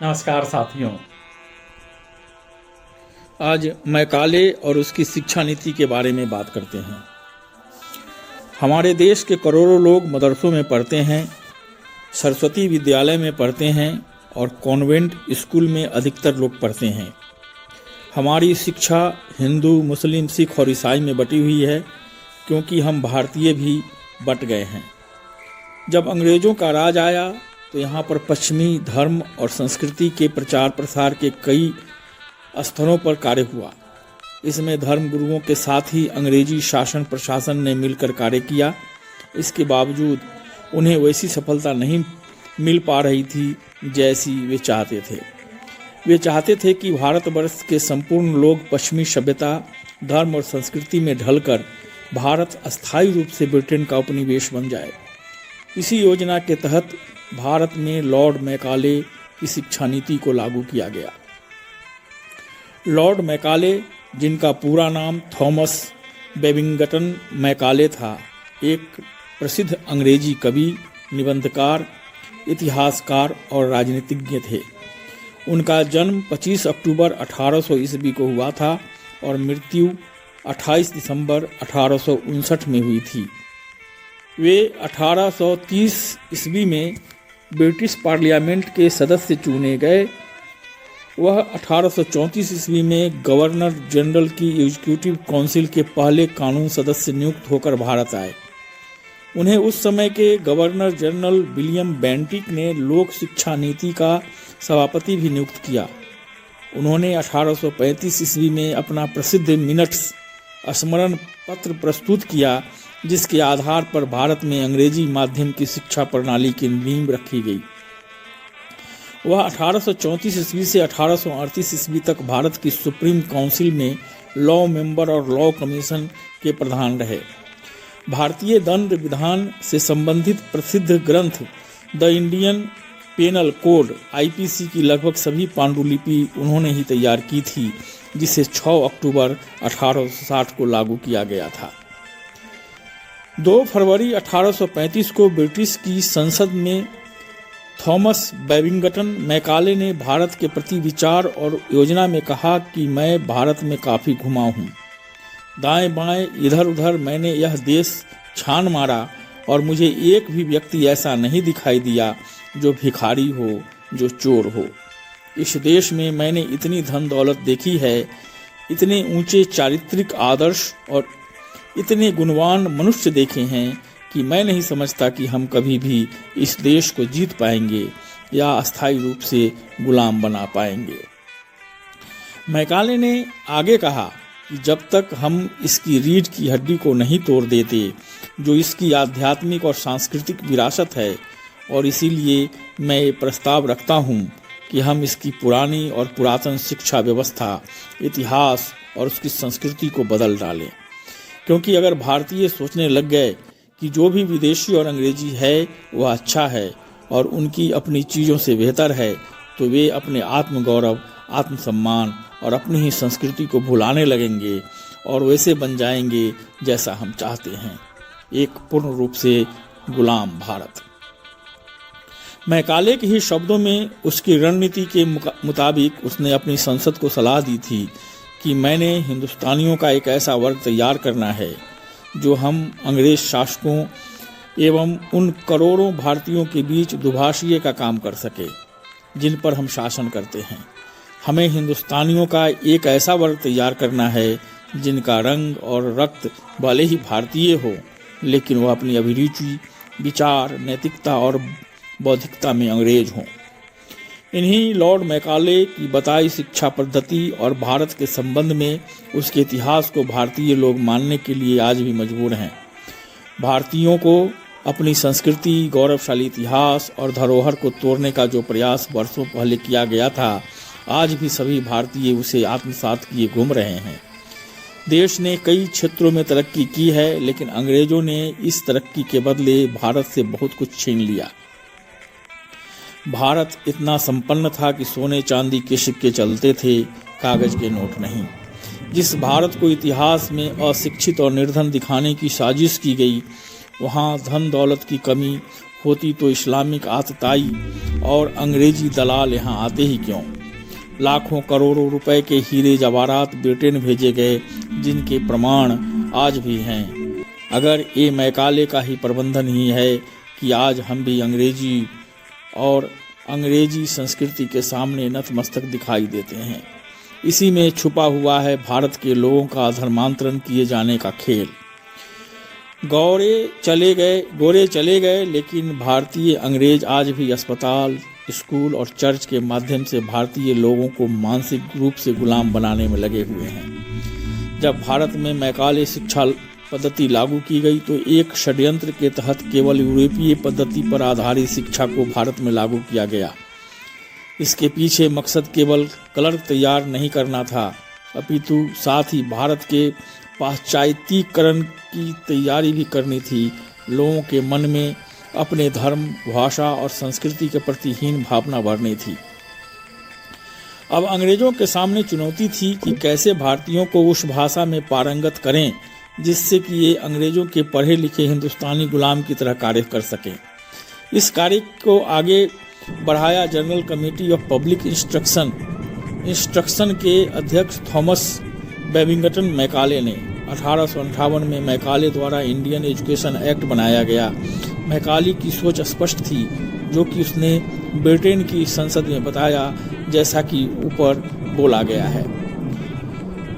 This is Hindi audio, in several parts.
नमस्कार साथियों। आज मैकाले और उसकी शिक्षा नीति के बारे में बात करते हैं। हमारे देश के करोड़ों लोग मदरसों में पढ़ते हैं, सरस्वती विद्यालय में पढ़ते हैं और कॉन्वेंट स्कूल में अधिकतर लोग पढ़ते हैं। हमारी शिक्षा हिंदू, मुस्लिम, सिख और ईसाई में बटी हुई है, क्योंकि हम भारतीय भी बट गए हैं। जब अंग्रेज़ों का राज आया तो यहाँ पर पश्चिमी धर्म और संस्कृति के प्रचार प्रसार के कई स्तरों पर कार्य हुआ। इसमें धर्म गुरुओं के साथ ही अंग्रेजी शासन प्रशासन ने मिलकर कार्य किया। इसके बावजूद उन्हें वैसी सफलता नहीं मिल पा रही थी जैसी वे चाहते थे। वे चाहते थे कि भारतवर्ष के संपूर्ण लोग पश्चिमी सभ्यता, धर्म और संस्कृति में ढलकर भारत अस्थायी रूप से ब्रिटेन का उपनिवेश बन जाए। इसी योजना के तहत भारत में लॉर्ड मैकाले की शिक्षा नीति को लागू किया गया। लॉर्ड मैकाले, जिनका पूरा नाम थॉमस बेबिंगटन मैकाले था, एक प्रसिद्ध अंग्रेजी कवि, निबंधकार, इतिहासकार और राजनीतिज्ञ थे। उनका जन्म 25 अक्टूबर 1800 ईस्वी को हुआ था और मृत्यु 28 दिसंबर 1859 में हुई थी। वे 1830 ईस्वी में ब्रिटिश पार्लियामेंट के सदस्य चुने गए। वह 1834 ईस्वी में गवर्नर जनरल की एग्जीक्यूटिव काउंसिल के पहले कानून सदस्य नियुक्त होकर भारत आए। उन्हें उस समय के गवर्नर जनरल विलियम बेंटिक ने लोक शिक्षा नीति का सभापति भी नियुक्त किया। उन्होंने 1835 ईस्वी में अपना प्रसिद्ध मिनट्स स्मरण पत्र प्रस्तुत किया, जिसके आधार पर भारत में अंग्रेजी माध्यम की शिक्षा प्रणाली की नींव रखी गई। वह 1834 ईस्वी से 1838 ईस्वी तक भारत की सुप्रीम काउंसिल में लॉ मेंबर और लॉ कमीशन के प्रधान रहे। भारतीय दंड विधान से संबंधित प्रसिद्ध ग्रंथ the Indian penal code (IPC) की लगभग सभी पांडुलिपि उन्होंने ही तैयार की थी, जिसे 6 अक्टूबर 1860 को लागू किया गया था। 2 फरवरी 1835 को ब्रिटिश की संसद में थॉमस बेबिंगटन मैकाले ने भारत के प्रति विचार और योजना में कहा कि मैं भारत में काफ़ी घुमा हूँ। दाएं बाएं इधर उधर मैंने यह देश छान मारा और मुझे एक भी व्यक्ति ऐसा नहीं दिखाई दिया जो भिखारी हो, जो चोर हो। इस देश में मैंने इतनी धन दौलत देखी है, इतने ऊंचे चारित्रिक आदर्श और इतने गुणवान मनुष्य देखे हैं कि मैं नहीं समझता कि हम कभी भी इस देश को जीत पाएंगे या अस्थायी रूप से गुलाम बना पाएंगे। मैकाले ने आगे कहा कि जब तक हम इसकी रीढ़ की हड्डी को नहीं तोड़ देते, जो इसकी आध्यात्मिक और सांस्कृतिक विरासत है, और इसीलिए मैं ये प्रस्ताव रखता हूँ कि हम इसकी पुरानी और पुरातन शिक्षा व्यवस्था, इतिहास और उसकी संस्कृति को बदल डालें। क्योंकि अगर भारतीय सोचने लग गए कि जो भी विदेशी और अंग्रेजी है वह अच्छा है और उनकी अपनी चीज़ों से बेहतर है, तो वे अपने आत्मगौरव, आत्मसम्मान और अपनी ही संस्कृति को भुलाने लगेंगे और वैसे बन जाएंगे जैसा हम चाहते हैं, एक पूर्ण रूप से गुलाम भारत। मैकाले के ही शब्दों में उसकी रणनीति के मुताबिक उसने अपनी संसद को सलाह दी थी कि मैंने हिंदुस्तानियों का एक ऐसा वर्ग तैयार करना है जो हम अंग्रेज शासकों एवं उन करोड़ों भारतीयों के बीच दुभाषिए का काम कर सके जिन पर हम शासन करते हैं। हमें हिंदुस्तानियों का एक ऐसा वर्ग तैयार करना है जिनका रंग और रक्त भले ही भारतीय हो, लेकिन वह अपनी अभिरुचि, विचार, नैतिकता और बौद्धिकता में अंग्रेज हों। इन्हीं लॉर्ड मैकाले की बताई शिक्षा पद्धति और भारत के संबंध में उसके इतिहास को भारतीय लोग मानने के लिए आज भी मजबूर हैं। भारतीयों को अपनी संस्कृति, गौरवशाली इतिहास और धरोहर को तोड़ने का जो प्रयास वर्षों पहले किया गया था, आज भी सभी भारतीय उसे आत्मसात किए घूम रहे हैं। देश ने कई क्षेत्रों में तरक्की की है, लेकिन अंग्रेजों ने इस तरक्की के बदले भारत से बहुत कुछ छीन लिया। भारत इतना संपन्न था कि सोने चांदी के सिक्के चलते थे, कागज के नोट नहीं। जिस भारत को इतिहास में अशिक्षित और निर्धन दिखाने की साजिश की गई, वहाँ धन दौलत की कमी होती तो इस्लामिक आतताई और अंग्रेजी दलाल यहाँ आते ही क्यों। लाखों करोड़ों रुपए के हीरे जवाहरात ब्रिटेन भेजे गए, जिनके प्रमाण आज भी हैं। अगर ये मैकाले का ही प्रबंधन ही है कि आज हम भी अंग्रेजी और अंग्रेजी संस्कृति के सामने नतमस्तक दिखाई देते हैं। इसी में छुपा हुआ है भारत के लोगों का धर्मांतरण किए जाने का खेल। गोरे चले गए, लेकिन भारतीय अंग्रेज आज भी अस्पताल, स्कूल और चर्च के माध्यम से भारतीय लोगों को मानसिक रूप से गुलाम बनाने में लगे हुए हैं। जब भारत में मैकाले शिक्षा पद्धति लागू की गई तो एक षड्यंत्र के तहत केवल यूरोपीय पद्धति पर आधारित शिक्षा को भारत में लागू किया गया। इसके पीछे मकसद केवल क्लर्क तैयार नहीं करना था, अपितु साथ ही भारत के पाश्चात्यीकरण की तैयारी भी करनी थी। लोगों के मन में अपने धर्म, भाषा और संस्कृति के प्रति हीन भावना भरनी थी। अब अंग्रेजों के सामने चुनौती थी कि कैसे भारतीयों को उस भाषा में पारंगत करें जिससे कि ये अंग्रेजों के पढ़े लिखे हिंदुस्तानी गुलाम की तरह कार्य कर सकें। इस कार्य को आगे बढ़ाया general committee of public instruction के अध्यक्ष थॉमस बेबिंगटन मैकाले ने। 1858 में मैकाले द्वारा इंडियन एजुकेशन एक्ट बनाया गया। मैकाले की सोच स्पष्ट थी, जो कि उसने ब्रिटेन की संसद में बताया, जैसा कि ऊपर बोला गया है।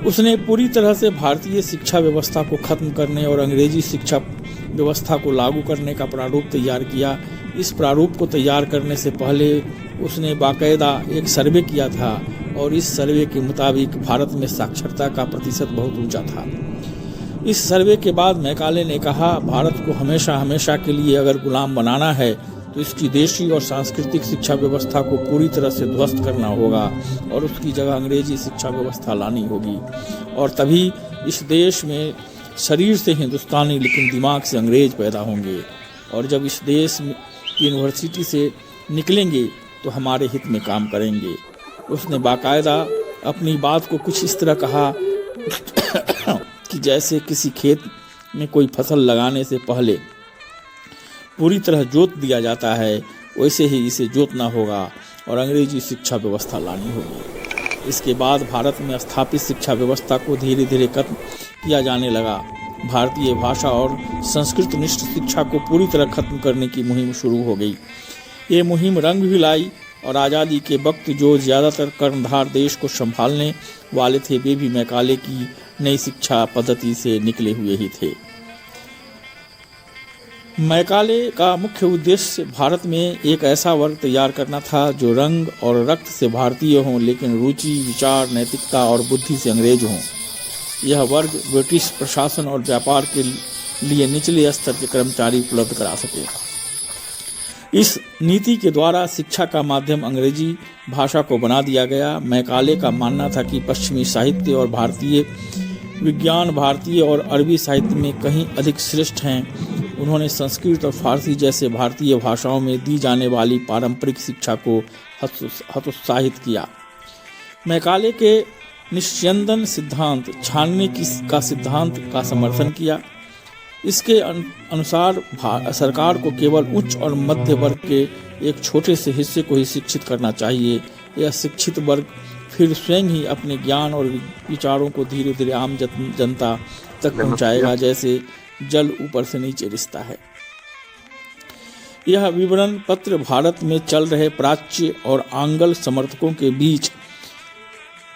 उसने पूरी तरह से भारतीय शिक्षा व्यवस्था को खत्म करने और अंग्रेजी शिक्षा व्यवस्था को लागू करने का प्रारूप तैयार किया। इस प्रारूप को तैयार करने से पहले उसने बाकायदा एक सर्वे किया था और इस सर्वे के मुताबिक भारत में साक्षरता का प्रतिशत बहुत ऊंचा था। इस सर्वे के बाद मैकाले ने कहा, भारत को हमेशा के लिए अगर गुलाम बनाना है तो इसकी देशी और सांस्कृतिक शिक्षा व्यवस्था को पूरी तरह से ध्वस्त करना होगा और उसकी जगह अंग्रेजी शिक्षा व्यवस्था लानी होगी। और तभी इस देश में शरीर से हिंदुस्तानी लेकिन दिमाग से अंग्रेज पैदा होंगे, और जब इस देश की यूनिवर्सिटी से निकलेंगे तो हमारे हित में काम करेंगे। उसने बाकायदा अपनी बात को कुछ इस तरह कहा कि जैसे किसी खेत में कोई फसल लगाने से पहले पूरी तरह जोत दिया जाता है, वैसे ही इसे जोतना होगा और अंग्रेजी शिक्षा व्यवस्था लानी होगी। इसके बाद भारत में स्थापित शिक्षा व्यवस्था को धीरे धीरे खत्म किया जाने लगा। भारतीय भाषा और संस्कृतनिष्ठ शिक्षा को पूरी तरह खत्म करने की मुहिम शुरू हो गई। ये मुहिम रंग भी लाई और आज़ादी के वक्त जो ज़्यादातर कर्णधार देश को संभालने वाले थे, वे भी मैकाले की नई शिक्षा पद्धति से निकले हुए ही थे। मैकाले का मुख्य उद्देश्य भारत में एक ऐसा वर्ग तैयार करना था जो रंग और रक्त से भारतीय हों, लेकिन रुचि, विचार, नैतिकता और बुद्धि से अंग्रेज हों। यह वर्ग ब्रिटिश प्रशासन और व्यापार के लिए निचले स्तर के कर्मचारी उपलब्ध करा सके। इस नीति के द्वारा शिक्षा का माध्यम अंग्रेजी भाषा को बना दिया गया। मैकाले का मानना था कि पश्चिमी साहित्य और भारतीय विज्ञान भारतीय और अरबी साहित्य में कहीं अधिक श्रेष्ठ हैं। उन्होंने संस्कृत और फारसी जैसे भारतीय भाषाओं में दी जाने वाली पारंपरिक शिक्षा को हतोत्साहित किया। मैकाले के निस्यंदन सिद्धांत, छानने का सिद्धांत का समर्थन किया। इसके अनुसार सरकार को केवल उच्च और मध्य वर्ग के एक छोटे से हिस्से को ही शिक्षित करना चाहिए। यह शिक्षित वर्ग फिर स्वयं ही अपने ज्ञान और विचारों को धीरे धीरे आम जनता तक पहुंचाएगा, जैसे जल ऊपर से नीचे रिश्ता है। यह विवरण पत्र भारत में चल रहे प्राच्य और आंग्ल समर्थकों के बीच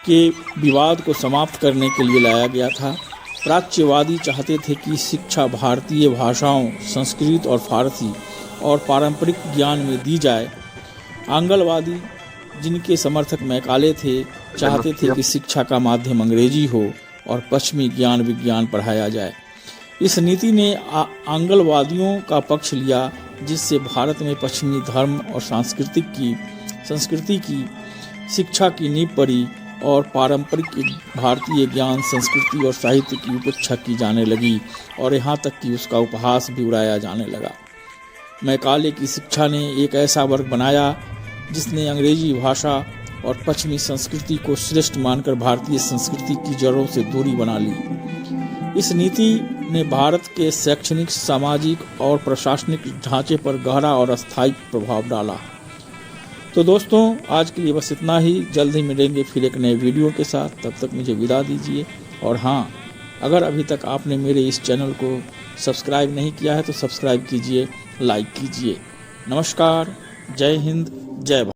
के विवाद को समाप्त करने के लिए लाया गया था। प्राच्यवादी चाहते थे कि शिक्षा भारतीय भाषाओं, संस्कृत और फारसी और पारंपरिक ज्ञान में दी जाए। आंग्लवादी, जिनके समर्थक मैकाले थे, चाहते थे कि शिक्षा का माध्यम अंग्रेजी हो और पश्चिमी ज्ञान विज्ञान पढ़ाया जाए। इस नीति ने आंग्लवादियों का पक्ष लिया, जिससे भारत में पश्चिमी धर्म और संस्कृति की शिक्षा की नींव पड़ी और पारंपरिक भारतीय ज्ञान, संस्कृति और साहित्य की उपेक्षा की जाने लगी और यहाँ तक कि उसका उपहास भी उड़ाया जाने लगा। मैकाले की शिक्षा ने एक ऐसा वर्ग बनाया जिसने अंग्रेजी भाषा और पश्चिमी संस्कृति को श्रेष्ठ मानकर भारतीय संस्कृति की जड़ों से दूरी बना ली। इस नीति ने भारत के शैक्षणिक, सामाजिक और प्रशासनिक ढांचे पर गहरा और अस्थायी प्रभाव डाला। तो दोस्तों, आज के लिए बस इतना ही। जल्द ही मिलेंगे फिर एक नए वीडियो के साथ। तब तक मुझे विदा दीजिए। और हाँ, अगर अभी तक आपने मेरे इस चैनल को सब्सक्राइब नहीं किया है तो सब्सक्राइब कीजिए, लाइक कीजिए। नमस्कार, जय हिंद, जय भारत।